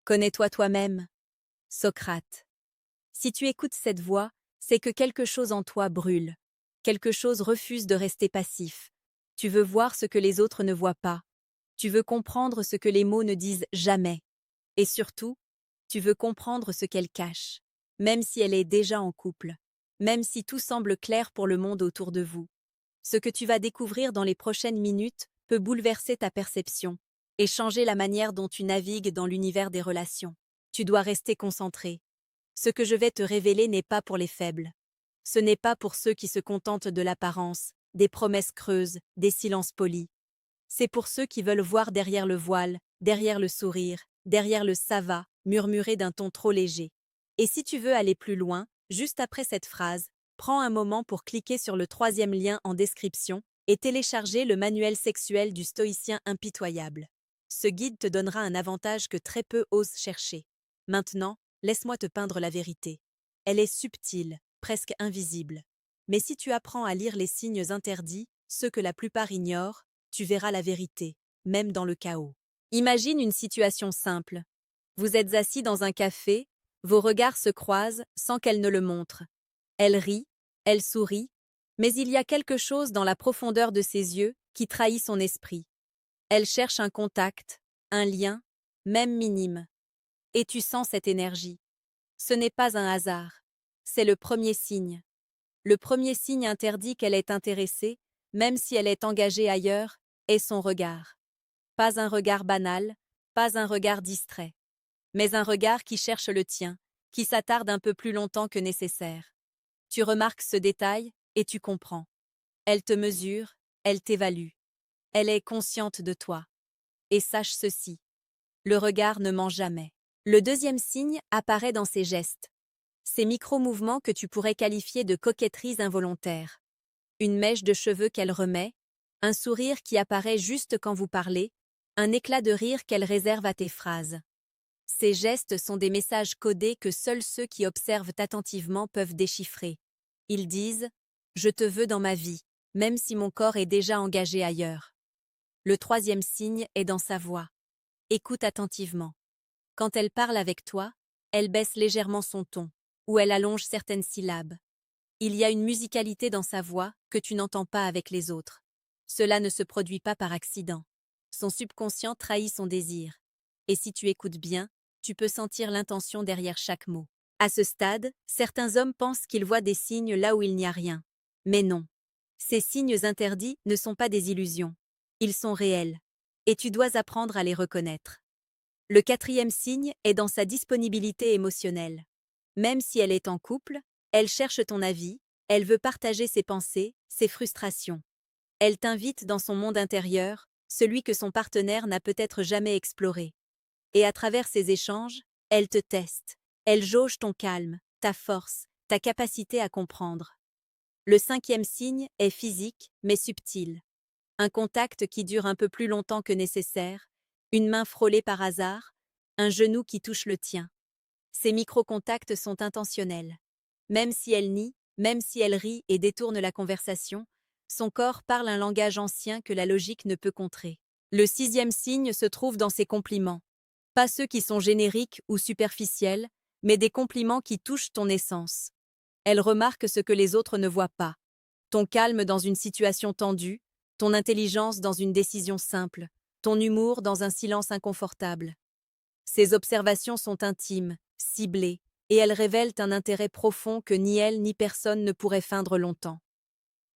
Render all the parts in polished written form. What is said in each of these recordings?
Connais-toi toi-même. Socrate. Si tu écoutes cette voix, c'est que quelque chose en toi brûle. Quelque chose refuse de rester passif. Tu veux voir ce que les autres ne voient pas. Tu veux comprendre ce que les mots ne disent jamais. Et surtout, tu veux comprendre ce qu'elle cache, même si elle est déjà en couple, même si tout semble clair pour le monde autour de vous. Ce que tu vas découvrir dans les prochaines minutes peut bouleverser ta perception et changer la manière dont tu navigues dans l'univers des relations. Tu dois rester concentré. Ce que je vais te révéler n'est pas pour les faibles. Ce n'est pas pour ceux qui se contentent de l'apparence, des promesses creuses, des silences polis. C'est pour ceux qui veulent voir derrière le voile, derrière le sourire, derrière le ça va, murmuré d'un ton trop léger. Et si tu veux aller plus loin, juste après cette phrase, prends un moment pour cliquer sur le troisième lien en description et télécharger le manuel sexuel du stoïcien impitoyable. Ce guide te donnera un avantage que très peu osent chercher. Maintenant, laisse-moi te peindre la vérité. Elle est subtile, presque invisible. Mais si tu apprends à lire les signes interdits, ceux que la plupart ignorent, tu verras la vérité, même dans le chaos. Imagine une situation simple. Vous êtes assis dans un café, vos regards se croisent sans qu'elle ne le montre. Elle rit, elle sourit, mais il y a quelque chose dans la profondeur de ses yeux qui trahit son esprit. Elle cherche un contact, un lien, même minime. Et tu sens cette énergie. Ce n'est pas un hasard. C'est le premier signe. Le premier signe interdit qu'elle est intéressée, même si elle est engagée ailleurs, est son regard. Pas un regard banal, pas un regard distrait, mais un regard qui cherche le tien, qui s'attarde un peu plus longtemps que nécessaire. Tu remarques ce détail et tu comprends. Elle te mesure, elle t'évalue. Elle est consciente de toi. Et sache ceci, le regard ne ment jamais. Le deuxième signe apparaît dans ses gestes. Ces micro-mouvements que tu pourrais qualifier de coquetteries involontaires. Une mèche de cheveux qu'elle remet, un sourire qui apparaît juste quand vous parlez, un éclat de rire qu'elle réserve à tes phrases. Ces gestes sont des messages codés que seuls ceux qui observent attentivement peuvent déchiffrer. Ils disent « Je te veux dans ma vie, même si mon corps est déjà engagé ailleurs ». Le troisième signe est dans sa voix. Écoute attentivement. Quand elle parle avec toi, elle baisse légèrement son ton, ou elle allonge certaines syllabes. Il y a une musicalité dans sa voix que tu n'entends pas avec les autres. Cela ne se produit pas par accident. Son subconscient trahit son désir. Et si tu écoutes bien, tu peux sentir l'intention derrière chaque mot. À ce stade, certains hommes pensent qu'ils voient des signes là où il n'y a rien. Mais non. Ces signes interdits ne sont pas des illusions. Ils sont réels. Et tu dois apprendre à les reconnaître. Le quatrième signe est dans sa disponibilité émotionnelle. Même si elle est en couple, elle cherche ton avis, elle veut partager ses pensées, ses frustrations. Elle t'invite dans son monde intérieur, celui que son partenaire n'a peut-être jamais exploré. Et à travers ces échanges, elle te teste. Elle jauge ton calme, ta force, ta capacité à comprendre. Le cinquième signe est physique, mais subtil. Un contact qui dure un peu plus longtemps que nécessaire, une main frôlée par hasard, un genou qui touche le tien. Ces micro-contacts sont intentionnels. Même si elle nie, même si elle rit et détourne la conversation, son corps parle un langage ancien que la logique ne peut contrer. Le sixième signe se trouve dans ses compliments. Pas ceux qui sont génériques ou superficiels, mais des compliments qui touchent ton essence. Elle remarque ce que les autres ne voient pas. Ton calme dans une situation tendue, ton intelligence dans une décision simple, ton humour dans un silence inconfortable. Ces observations sont intimes, ciblées, et elles révèlent un intérêt profond que ni elle ni personne ne pourrait feindre longtemps.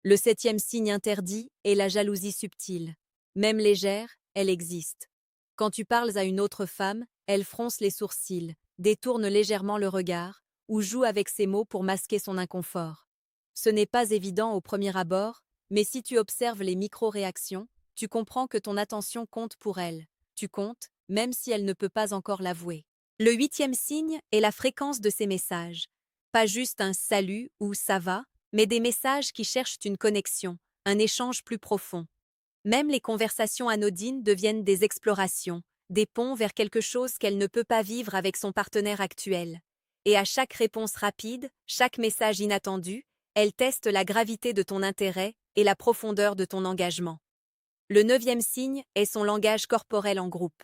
Le septième signe interdit est la jalousie subtile. Même légère, elle existe. Quand tu parles à une autre femme, elle fronce les sourcils, détourne légèrement le regard, ou joue avec ses mots pour masquer son inconfort. Ce n'est pas évident au premier abord, mais si tu observes les micro-réactions, tu comprends que ton attention compte pour elle. Tu comptes, même si elle ne peut pas encore l'avouer. Le huitième signe est la fréquence de ces messages. Pas juste un salut ou ça va, mais des messages qui cherchent une connexion, un échange plus profond. Même les conversations anodines deviennent des explorations, des ponts vers quelque chose qu'elle ne peut pas vivre avec son partenaire actuel. Et à chaque réponse rapide, chaque message inattendu, elle teste la gravité de ton intérêt et la profondeur de ton engagement. Le neuvième signe est son langage corporel en groupe.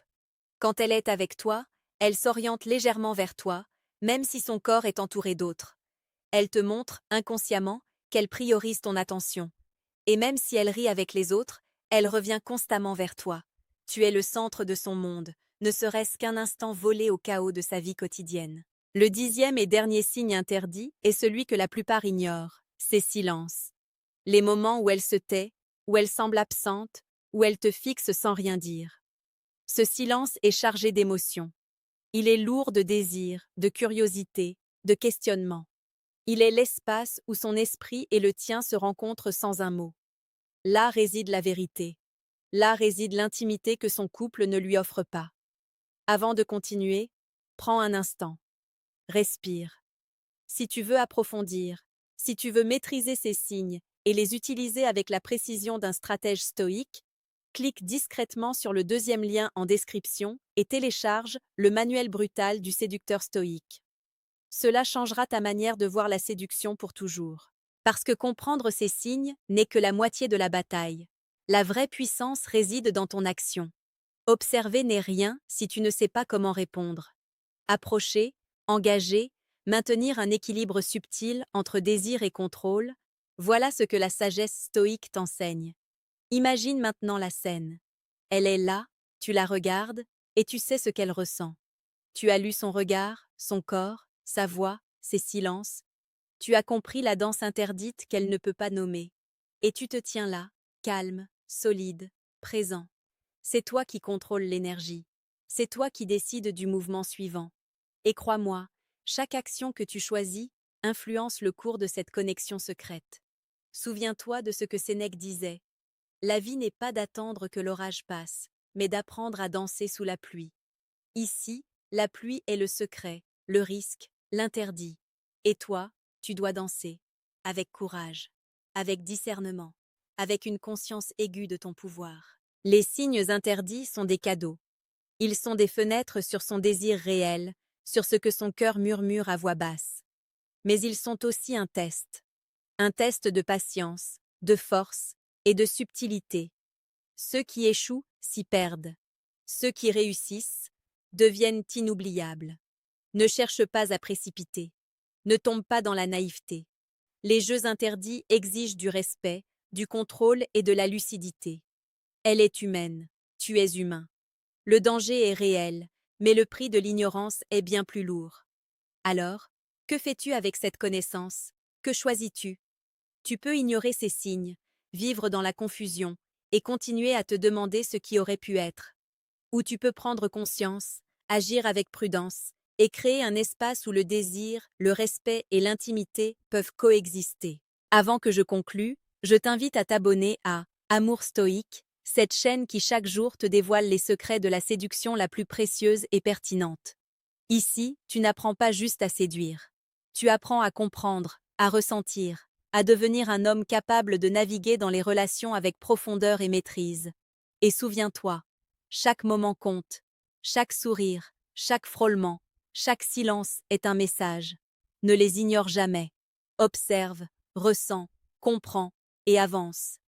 Quand elle est avec toi, Elle s'oriente légèrement vers toi, même si son corps est entouré d'autres. Elle te montre, inconsciemment, qu'elle priorise ton attention. Et même si elle rit avec les autres, elle revient constamment vers toi. Tu es le centre de son monde, ne serait-ce qu'un instant volé au chaos de sa vie quotidienne. Le 10e et dernier signe interdit est celui que la plupart ignorent, c'est silence. Les moments où elle se tait, où elle semble absente, où elle te fixe sans rien dire. Ce silence est chargé d'émotions. Il est lourd de désir, de curiosité, de questionnement. Il est l'espace où son esprit et le tien se rencontrent sans un mot. Là réside la vérité. Là réside l'intimité que son couple ne lui offre pas. Avant de continuer, prends un instant. Respire. Si tu veux approfondir, si tu veux maîtriser ces signes et les utiliser avec la précision d'un stratège stoïque, clique discrètement sur le deuxième lien en description et télécharge le manuel brutal du séducteur stoïque. Cela changera ta manière de voir la séduction pour toujours. Parce que comprendre ces signes n'est que la moitié de la bataille. La vraie puissance réside dans ton action. Observer n'est rien si tu ne sais pas comment répondre. Approcher, engager, maintenir un équilibre subtil entre désir et contrôle, voilà ce que la sagesse stoïque t'enseigne. Imagine maintenant la scène. Elle est là, tu la regardes, et tu sais ce qu'elle ressent. Tu as lu son regard, son corps, sa voix, ses silences. Tu as compris la danse interdite qu'elle ne peut pas nommer. Et tu te tiens là, calme, solide, présent. C'est toi qui contrôles l'énergie. C'est toi qui décides du mouvement suivant. Et crois-moi, chaque action que tu choisis influence le cours de cette connexion secrète. Souviens-toi de ce que Sénèque disait. La vie n'est pas d'attendre que l'orage passe, mais d'apprendre à danser sous la pluie. Ici, la pluie est le secret, le risque, l'interdit. Et toi, tu dois danser, avec courage, avec discernement, avec une conscience aiguë de ton pouvoir. Les signes interdits sont des cadeaux. Ils sont des fenêtres sur son désir réel, sur ce que son cœur murmure à voix basse. Mais ils sont aussi un test de patience, de force et de subtilité. Ceux qui échouent s'y perdent. Ceux qui réussissent deviennent inoubliables. Ne cherche pas à précipiter. Ne tombe pas dans la naïveté. Les jeux interdits exigent du respect, du contrôle et de la lucidité. Elle est humaine, tu es humain. Le danger est réel, mais le prix de l'ignorance est bien plus lourd. Alors, que fais-tu avec cette connaissance? Que choisis-tu? Tu peux ignorer ces signes, vivre dans la confusion et continuer à te demander ce qui aurait pu être. Ou tu peux prendre conscience, agir avec prudence et créer un espace où le désir, le respect et l'intimité peuvent coexister. Avant que je conclue, je t'invite à t'abonner à Amour Stoïque, cette chaîne qui chaque jour te dévoile les secrets de la séduction la plus précieuse et pertinente. Ici, tu n'apprends pas juste à séduire. Tu apprends à comprendre, à ressentir, à devenir un homme capable de naviguer dans les relations avec profondeur et maîtrise. Et souviens-toi, chaque moment compte, chaque sourire, chaque frôlement, chaque silence est un message. Ne les ignore jamais. Observe, ressens, comprends et avance.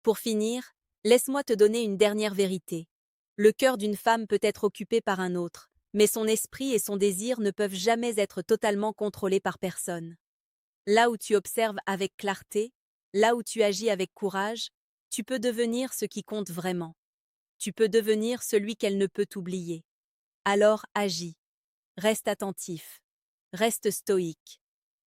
Pour finir, laisse-moi te donner une dernière vérité. Le cœur d'une femme peut être occupé par un autre, mais son esprit et son désir ne peuvent jamais être totalement contrôlés par personne. Là où tu observes avec clarté, là où tu agis avec courage, tu peux devenir ce qui compte vraiment. Tu peux devenir celui qu'elle ne peut oublier. Alors agis, reste attentif, reste stoïque,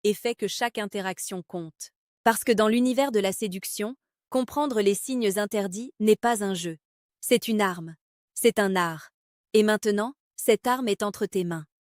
et fais que chaque interaction compte. Parce que dans l'univers de la séduction, comprendre les signes interdits n'est pas un jeu. C'est une arme. C'est un art. Et maintenant, cette arme est entre tes mains.